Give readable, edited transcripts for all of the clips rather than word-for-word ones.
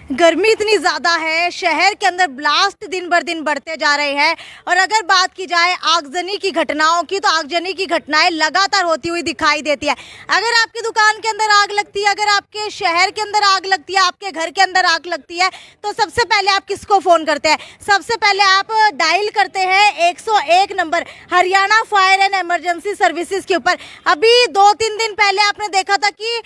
गर्मी इतनी ज़्यादा है, शहर के अंदर ब्लास्ट दिन बर दिन बढ़ते जा रहे हैं। और अगर बात की जाए आगजनी की घटनाओं की, तो आगजनी की घटनाएं लगातार होती हुई दिखाई देती है। अगर आपकी दुकान के अंदर आग लगती है, अगर आपके शहर के अंदर आग लगती है, आपके घर के अंदर आग लगती है, तो सबसे पहले आप किसको फ़ोन करते हैं? सबसे पहले आप डायल करते हैं 101 number, Haryana fire and emergency services के ऊपर। अभी 2-3 दिन पहले आपने देखा था कि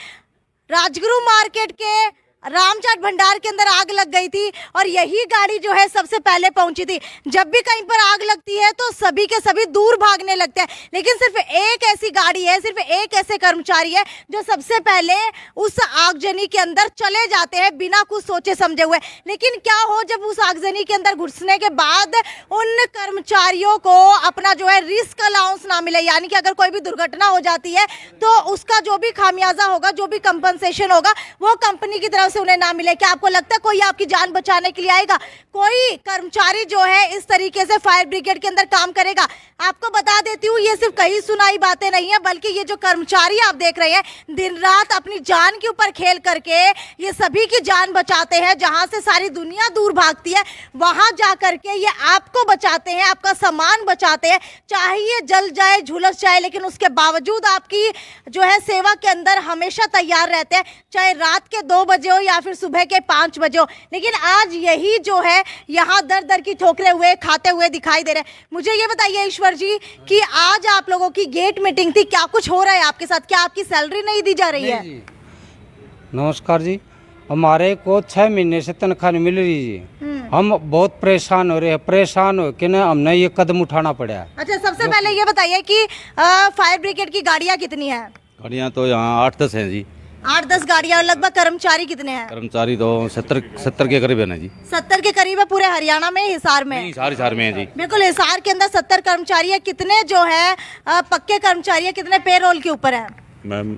राजगुरु मार्केट के रामचाट भंडार के अंदर आग लग गई थी और यही गाड़ी जो है सबसे पहले पहुंची थी। जब भी कहीं पर आग लगती है तो सभी के सभी दूर भागने लगते हैं, लेकिन सिर्फ एक ऐसी गाड़ी है, सिर्फ एक ऐसे कर्मचारी है जो सबसे पहले उस आगजनी के अंदर चले जाते हैं बिना कुछ सोचे समझे हुए। लेकिन क्या हो जब उस आगजनी के अंदर घुसने के बाद उन कर्मचारियों को अपना जो है रिस्क अलाउंस ना मिले, यानी कि अगर कोई भी दुर्घटना हो जाती है तो उसका जो भी खामियाजा होगा, जो भी कंपनसेशन होगा, वो कंपनी की तरफ से उन्हें ना मिले। क्या आपको लगता है कोई आपकी जान बचाने के लिए आएगा? कोई कर्मचारी जो है इस तरीके से फायर ब्रिगेड के अंदर काम करेगा? आपको बता देती हूँ, ये सिर्फ कही सुनाई बातें नहीं है, बल्कि ये जो कर्मचारी आप देख रहे हैं दिन रात अपनी जान के ऊपर खेल करके ये सभी की जान बचाते हैं। जहां से सारी दुनिया दूर भागती है, वहां जा करके ये आपको बचाते हैं, आपका सामान बचाते हैं। चाहे ये जल जाए, झुलस जाए, लेकिन उसके बावजूद आपकी जो है सेवा के अंदर हमेशा तैयार रहते हैं, चाहे रात के 2 बजे हो या फिर सुबह के 5 बजे हो। लेकिन आज यही जो है यहाँ दर दर की ठोकरे हुए खाते हुए दिखाई दे रहे हैं। मुझे ये बताइए ईश्वर जी कि आज आप लोगों की गेट मीटिंग थी, क्या कुछ हो रहा है आपके साथ? क्या आपकी सैलरी नहीं दी जा रही है? नमस्कार जी, हमारे को 6 महीने से तनख्वाह नहीं मिल रही जी। हम बहुत परेशान हो रहे हैं, परेशान हो के ना हमने ये कदम उठाना पड़ा। अच्छा, सबसे पहले ये बताइए कि फायर ब्रिगेड की गाड़ियाँ कितनी है? गाड़ियाँ तो यहाँ 8-10 हैं जी। 8-10 गाड़ियाँ। लगभग कर्मचारी कितने हैं? कर्मचारी तो 70 के करीब है ना जी। 70 के करीब है। पूरे हरियाणा में, हिसार में? हिसार में है जी। बिल्कुल, हिसार के अंदर 70 कर्मचारी है। कितने जो है पक्के कर्मचारी है, कितने पेरोल के ऊपर है? मैम,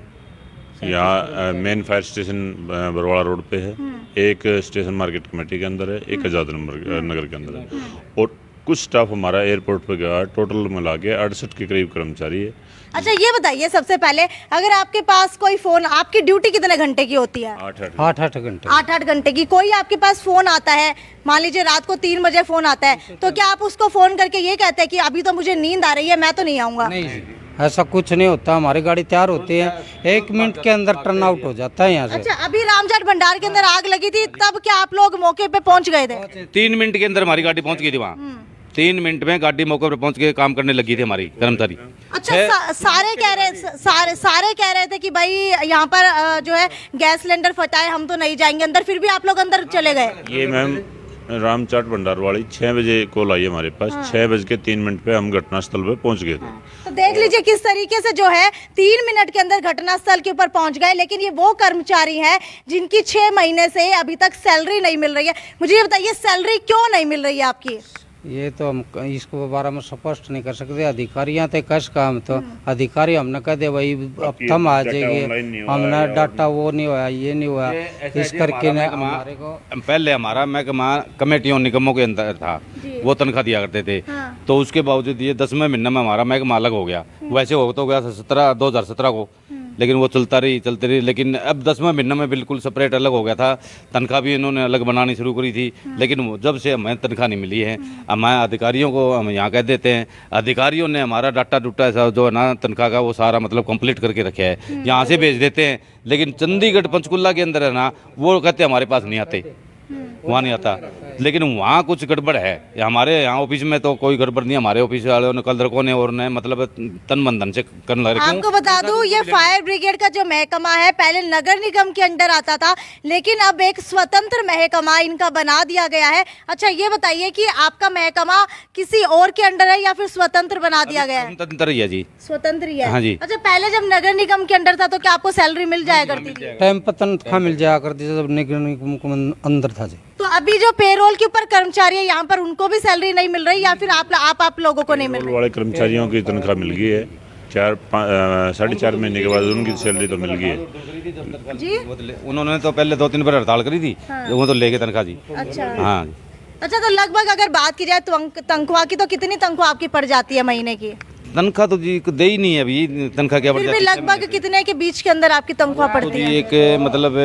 यहाँ main fire station Barwada road पे है, एक स्टेशन मार्केट कमेटी के अंदर है, एक आजाद नगर के अंदर है, और कुछ स्टाफ हमारा एयरपोर्ट पे गया। टोटल मिला के 68 के करीब कर्मचारी है। अच्छा, ये बताइए सबसे पहले, अगर आपके पास कोई फोन, आपकी ड्यूटी कितने घंटे की होती है? 8-8 घंटे। 8-8 घंटे की। कोई आपके पास फोन आता है, मान लीजिए रात को 3 बजे फोन आता है, तो क्या आप उसको फोन करके ये कहते हैं कि अभी तो मुझे नींद आ रही है, मैं तो नहीं आऊंगा? नहीं, ऐसा कुछ नहीं होता। हमारी गाड़ी तैयार होती है, 1 मिनट के अंदर टर्न आउट हो जाता है यहाँ से। अच्छा, अभी रामजाट भंडार के अंदर आग लगी थी, तब क्या आप लोग मौके पे पहुंच गए थे? 3 मिनट के अंदर हमारी गाड़ी पहुँच गई थी वहाँ। 3 मिनट में गाड़ी मौके पर पहुँच के काम करने लगी थी हमारी कर्मचारी। अच्छा, सारे कह रहे थे कि भाई यहाँ पर जो है गैस सिलेंडर फटा है, हम तो नहीं जाएंगे अंदर, फिर भी आप लोग अंदर चले गए? ये मैम रामचाट भंडार वाली 6 बजे कॉल आई हमारे पास। 6:03 पे हम घटनास्थल पे पहुंच गए थे। तो देख लीजिए किस तरीके से जो है 3 मिनट के अंदर घटनास्थल के ऊपर पहुंच गए। लेकिन ये वो कर्मचारी हैं जिनकी 6 महीने से अभी तक सैलरी नहीं मिल रही है। मुझे ये बताइए, सैलरी क्यों नहीं मिल रही है आपकी? ये तो हम इसको बारे में स्पष्ट नहीं कर सकते। अधिकारियाँ तो कश काम, तो अधिकारी हमने कह दे भाई अब थम आ जाएगी, हमने डाटा वो नहीं हुआ, ये नहीं हुआ, इस करके हमारे को पहले हमारा महकमा कमेटियों निगमों के अंदर था, वो तनख्वाह दिया करते थे। तो उसके बावजूद ये 10वें महीने में हमारा महकमा अलग हो गया। वैसे हो तो गया 2017 को, लेकिन वो चलती रही। लेकिन अब 10वें महीने में बिल्कुल सेपरेट अलग हो गया था। तनख्वाह भी इन्होंने अलग बनानी शुरू करी थी, लेकिन जब से हमें तनख्वाह नहीं मिली है, हमारे अधिकारियों को हम यहाँ कह देते हैं, अधिकारियों ने हमारा डाटा डूटा जो है ना तनख्वाह का, वो सारा मतलब कंप्लीट करके रखे है, यहाँ से भेज देते हैं। लेकिन चंडीगढ़ पंचकुला के अंदर है ना, वो कहते हमारे पास नहीं आते, वहाँ नहीं आता। लेकिन वहाँ कुछ गड़बड़ है। हमारे यहाँ ऑफिस में तो कोई गड़बड़ नहीं, हमारे ऑफिस वालों ने कल रखो ने और ने मतलब तन मन धन से करने लगे। आपको बता दूं, ये फायर ब्रिगेड का जो महकमा है पहले नगर निगम के अंडर आता था, लेकिन अब एक स्वतंत्र महकमा इनका बना दिया गया है। अच्छा, ये बताइए कि आपका महकमा किसी और के अंडर है या फिर स्वतंत्र बना दिया गया है? स्वतंत्र ही है जी। स्वतंत्र ही है? हाँ जी। अच्छा, पहले जब नगर निगम के अंडर था तो क्या आपको सैलरी मिल जाया करती थी? टाइम पर तनख्वाह मिल जाया करती जब निगम अंदर था जी। तो अभी जो पेरोल के ऊपर कर्मचारी है यहाँ पर, उनको भी सैलरी नहीं मिल रही या फिर आप लोगों को नहीं मिल रही? वाले कर्मचारियों की तनख्वाह मिल गई है। 4.5 महीने के बाद उनकी सैलरी तो मिल गई है जी। उन्होंने तो पहले 2-3 बार हड़ताल करी थी। वो तो लेके तनख्वाह जी। अच्छा, हाँ। अच्छा, तो लगभग अगर बात की जाए तनख्वाह की, तो कितनी तनख्वाह आपकी पड़ जाती है महीने की? तनख्वाह तो जी दे ही नहीं है अभी, तनख्वाह क्या बढ़ फिर भी जाती है लगभग कितने के बीच के अंदर आपकी तनख्वाह तो पड़ती जी। है? एक मतलब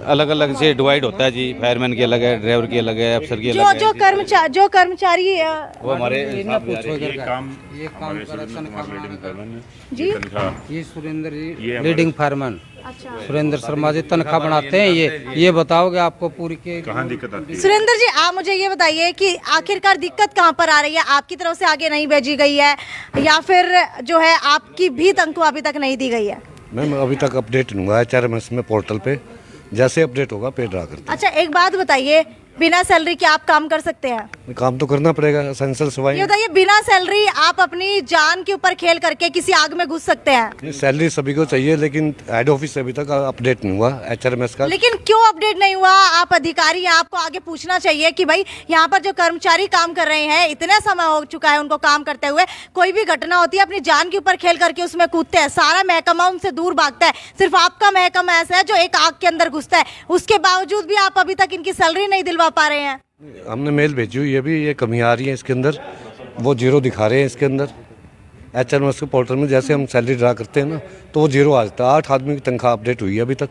अलग अलग से डिवाइड होता है जी, फायरमैन की अलग है, ड्राइवर की अलग है, अफसर की अलग है। जो कर्मचारी वो हमारे ये काम काम हमारे सुरेंद्र कुमार लीडिंग फायरमैन है। जी? ये तनख्वाह ये सुरेंद्र जी ये लीडिंग फायरमैन अच्छा। सुरेंद्र शर्मा जी तनख्वाह बनाते हैं। ये बताओगे आपको पूरी के कहाँ दिक्कत आती है? सुरेंद्र जी, आप मुझे ये बताइए कि आखिरकार दिक्कत कहाँ पर आ रही है? आपकी तरफ से आगे नहीं भेजी गई है या फिर जो है आपकी भी तनख्वाह अभी तक नहीं दी गई है? मैम अभी तक अपडेट नहीं हुआ है HRMS में पोर्टल पे, जैसे अपडेट होगा पे ड्रा करते अच्छा, एक बात बताइए, बिना सैलरी के आप काम कर सकते हैं? हैं। काम तो करना पड़ेगा, एसेंशियल सेवाएं। ये बताइए, बिना सैलरी आप अपनी जान के ऊपर खेल करके किसी आग में घुस सकते हैं? सैलरी सभी को चाहिए, लेकिन हेड ऑफिस से अभी तक अपडेट नहीं हुआ HRMS का। लेकिन क्यों अपडेट नहीं हुआ? आप अधिकारी हैं, आपको आगे पूछना चाहिए कि भाई यहाँ पर जो कर्मचारी काम कर रहे हैं, इतना समय हो चुका है उनको काम करते हुए, कोई भी घटना होती है अपनी जान के ऊपर खेल करके उसमें कूदते हैं, सारा महकमा उनसे दूर भागता है, सिर्फ आपका महकमा ऐसा है जो एक आग के अंदर घुसता है, उसके बावजूद भी आप अभी तक इनकी सैलरी नहीं दिलवा पा रहे हैं। हमने मेल भेजी हुई है, अभी ये कमी आ रही है इसके अंदर, वो जीरो दिखा रहे हैं इसके अंदर। HRMS के पोर्टल में जैसे हम सैलरी ड्रा करते हैं ना, तो वो जीरो आ जाता है। 8 आदमी की तनख्वाह अपडेट हुई है अभी तक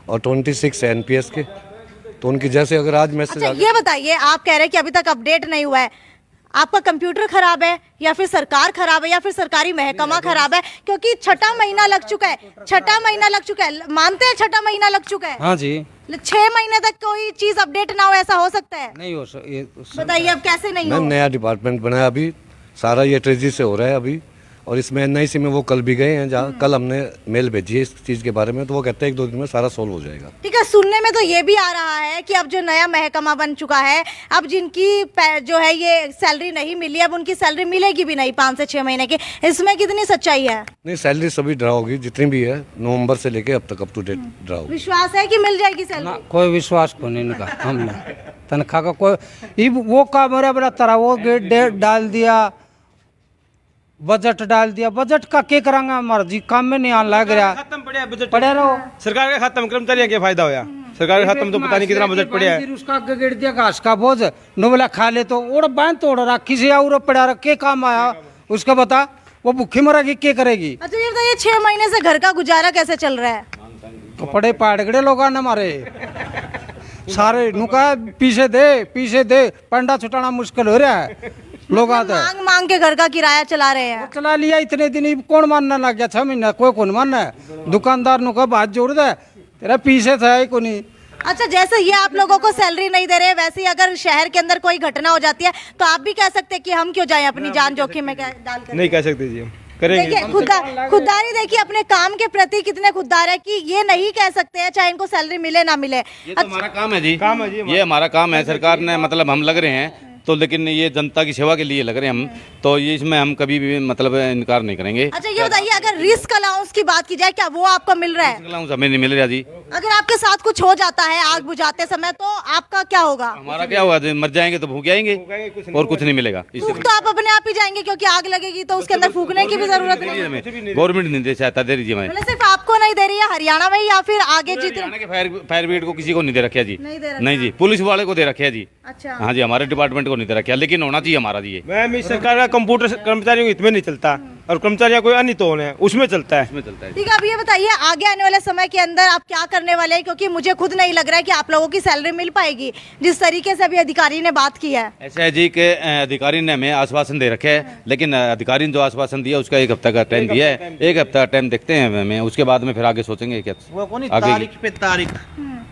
और 26 NPS के, तो उनकी जैसे अगर आज मैसेज अच्छा, ये बताइए, आप कह रहे हैं कि अभी तक अपडेट नहीं हुआ है, आपका कंप्यूटर खराब है या फिर सरकार खराब है या फिर सरकारी महकमा खराब है? क्योंकि 6ठा महीना लग चुका है, 6ठा महीना लग चुका है, मानते हैं 6ठा महीना लग चुका है? हाँ जी 6 महीने तक कोई चीज अपडेट ना हो, ऐसा हो सकता है? नहीं हो बताइए अब कैसे नहीं हो? मैम नया डिपार्टमेंट बना है अभी, सारा ये ट्रेजी से हो रहा है अभी, और इसमें NIC में वो कल भी गए हैं, जहाँ कल हमने मेल भेजी है इस चीज़ के बारे में, तो वो कहते हैं 1-2 दिन में सारा सोल्व हो जाएगा। ठीक है, सुनने में तो ये भी आ रहा है कि अब जो नया महकमा बन चुका है, अब जिनकी जो है ये सैलरी नहीं मिली, अब उनकी सैलरी मिलेगी भी नहीं 5 से 6 महीने की, इसमें कितनी सच्चाई है? नहीं, सैलरी सभी ड्रा होगी जितनी भी है, नवंबर से लेके अब तक अप टू डेट ड्रा होगी। विश्वास है कि मिल जाएगी सैलरी? ना कोई विश्वास को नहीं इनका हमने तनख्वाह का कोई वो काम हो रहा बड़ा तरह, वो डेट डाल दिया, बजट डाल दिया, बजट का क्या करांगा, हमारा जी काम में नहीं आने लग रहा, खत्म पड़े बजट पड़े रहो। सरकार का खत्म, कर्मचारियों क्या फायदा होया? सरकार का खत्म तो पता नहीं कितना बजट पड़े है। फिर उसका आगे गिर दिया घास का बोझ, नुबला खा ले तो ओड़ बांध तोड़ राखी से और पड़ा रहा, के काम आया उसका बता, वो भूखी मरेगी क्या करेगी? अच्छा, ये बताइए 6 महीने से घर का गुजारा कैसे चल रहा है? कपड़े पाड़गड़े लोग आने हमारे सारे नुका पीछे दे पंडा छुटाना मुश्किल हो रहा है, लोग आते हैं मांग मांग के घर का किराया चला रहे हैं। चला लिया इतने दिन, कौन मानने लग गया? 6 महीना कोई कौन मानना है? दुकानदार नुका बात जोड़ दे, तेरा पीछे था ही को नहीं। अच्छा, जैसे ये आप लोगों को सैलरी नहीं दे रहे, वैसे ही अगर शहर के अंदर कोई घटना हो जाती है तो आप भी कह सकते हैं कि हम क्यों जाएं अपनी जान जोखिम में डालकर? नहीं कह सकते जी, हम करेंगे। देखिए, खुददारी देखिए, अपने काम के प्रति कितने खुददार है कि ये नहीं कह सकते हैं चाहे इनको सैलरी मिले ना मिले। ये तो हमारा काम है जी, ये हमारा काम है। सरकार ने मतलब हम लग रहे हैं तो, लेकिन ये जनता की सेवा के लिए लग रहे हैं हम, तो ये इसमें हम कभी भी मतलब इनकार नहीं करेंगे। अच्छा, ये बताइए, अगर रिस्क अलाउंस की बात की जाए, क्या वो आपको मिल रहा है? हमें नहीं मिल रहा जी। अगर आपके साथ कुछ हो जाता है आग बुझाते समय, तो आपका क्या होगा? हमारा क्या होगा? मर जाएंगे तो भूख आएंगे और कुछ नहीं मिलेगा। फूक तो आप अपने आप ही जाएंगे, क्योंकि आग लगेगी तो उसके अंदर फूकने की भी जरूरत नहीं है। हमें गवर्नमेंट नहीं दे चाहता, दे दीजिए हमें। मतलब सिर्फ आपको नहीं दे रही है, हरियाणा में या फिर आगे जितने? हरियाणा के फायर ब्रिगेड को किसी को नहीं दे रखा जी, नहीं दे रखा। नहीं जी, पुलिस वाले को दे रखे जी। अच्छा, हाँ जी, हमारे डिपार्टमेंट को नहीं दे रखा, लेकिन होना चाहिए हमारा जी। मैम इस सरकार का कंप्यूटर कर्मचारियों के हित में नहीं चलता, और कर्मचारियों कोई अन्य तो है उसमें चलता है। ठीक है, अब ये बताइए, आगे आने वाले समय के अंदर आप क्या करने वाले हैं? क्योंकि मुझे खुद नहीं लग रहा है कि आप लोगों की सैलरी मिल पाएगी जिस तरीके से अभी अधिकारी ने बात की है। ऐसा है जी कि अधिकारी ने हमें आश्वासन दे रखे है, लेकिन अधिकारी ने जो आश्वासन दिया उसका 1 हफ्ता का टाइम दिया है। 1 हफ्ता टाइम देखते हैं हमें, उसके बाद में फिर आगे सोचेंगे क्या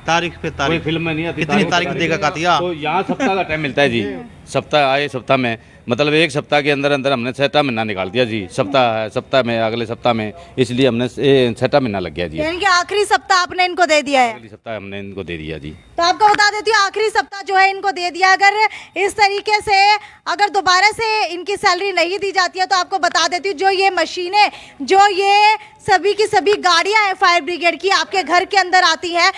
तारीख पे तारीख फिल्म में नहीं आती, कितनी तारीख देगा कातिया? तो यहाँ सप्ताह का टाइम मिलता है जी, सप्ताह आए सप्ताह में, मतलब 1 सप्ताह के अंदर अंदर हमने 6ठा महीना निकाल दिया जी। सप्ताह में अगले सप्ताह में, इसलिए हमने 6ठा महीना लग गया जी। यानी कि आखिरी सप्ताह आपने इनको दे दिया है? अगले सप्ताह हमने इनको दे दिया जी। तो आपको बता देती हूँ, आखिरी सप्ताह जो है इनको दे दिया। अगर इस तरीके से अगर दोबारा से इनकी सैलरी नहीं दी जाती है तो आपको बता देती हूँ, जो ये मशीनें, जो ये सभी की सभी गाड़ियां हैं फायर ब्रिगेड की, आपके घर के अंदर आती हैं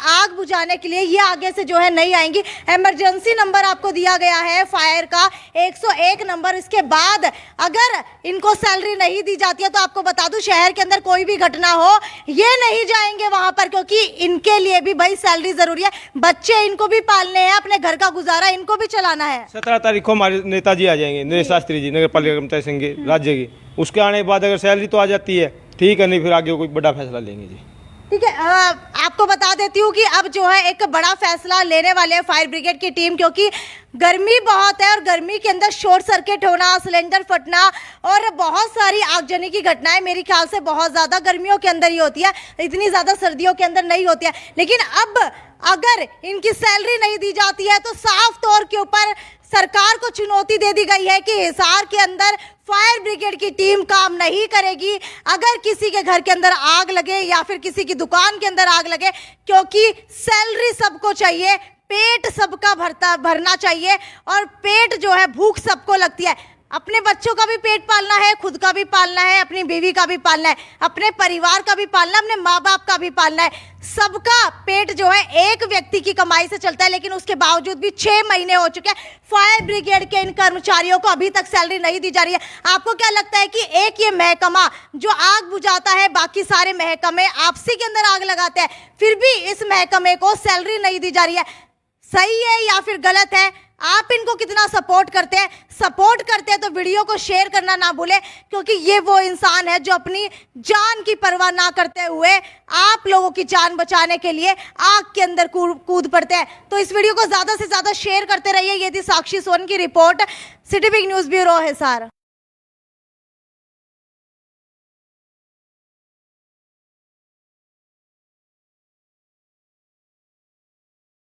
आग बुझाने के लिए, ये आगे से जो है नहीं आएंगी। इमरजेंसी नंबर आपको दिया गया है फायर का 101 नंबर, इसके बाद अगर इनको सैलरी नहीं दी जाती है तो आपको बता दूं शहर के अंदर कोई भी घटना हो ये नहीं जाएंगे वहां पर, क्योंकि इनके लिए भी भाई सैलरी जरूरी है, बच्चे इनको भी पालने हैं, अपने घर का गुजारा इनको भी चलाना है। 17 तारीख को हमारे नेताजी आ जाएंगे, नरेश शास्त्री जी, नगर पालिका कर्मचारी संघ के राज्य की। उसके आने के बाद अगर सैलरी तो आ जाती है ठीक है, नहीं फिर आगे कोई बड़ा फैसला लेंगे जी। ठीक है, आपको बता देती हूँ कि अब जो है एक बड़ा फैसला लेने वाले हैं फायर ब्रिगेड की टीम, क्योंकि गर्मी बहुत है और गर्मी के अंदर शॉर्ट सर्किट होना, सिलेंडर फटना और बहुत सारी आगजनी की घटनाएं मेरे ख्याल से बहुत ज़्यादा गर्मियों के अंदर ही होती है, इतनी ज़्यादा सर्दियों के अंदर नहीं होती है। लेकिन अब अगर इनकी सैलरी नहीं दी जाती है तो साफ तौर के ऊपर सरकार को चुनौती दे दी गई है कि हिसार के अंदर फायर ब्रिगेड की टीम काम नहीं करेगी अगर किसी के घर के अंदर आग लगे या फिर किसी की दुकान के अंदर आग लगे, क्योंकि सैलरी सबको चाहिए, पेट सबका भरना चाहिए और पेट जो है भूख सबको लगती है। अपने बच्चों का भी पेट पालना है, खुद का भी पालना है, अपनी बीवी का भी पालना है, अपने परिवार का भी पालना है, अपने माँ बाप का भी पालना है। सबका पेट जो है एक व्यक्ति की कमाई से चलता है, लेकिन उसके बावजूद भी 6 महीने हो चुके हैं फायर ब्रिगेड के इन कर्मचारियों को अभी तक सैलरी नहीं दी जा रही है। आपको क्या लगता है कि एक ये महकमा जो आग बुझाता है, बाकी सारे महकमे आपसी के अंदर आग लगाते हैं, फिर भी इस महकमे को सैलरी नहीं दी जा रही है, सही है या फिर गलत है? आप इनको कितना सपोर्ट करते हैं? सपोर्ट करते हैं तो वीडियो को शेयर करना ना भूलें, क्योंकि ये वो इंसान है जो अपनी जान की परवाह ना करते हुए आप लोगों की जान बचाने के लिए आग के अंदर कूद पड़ते हैं। तो इस वीडियो को ज़्यादा से ज़्यादा शेयर करते रहिए। ये थी साक्षी सोन की report, city big news bureau Hisar.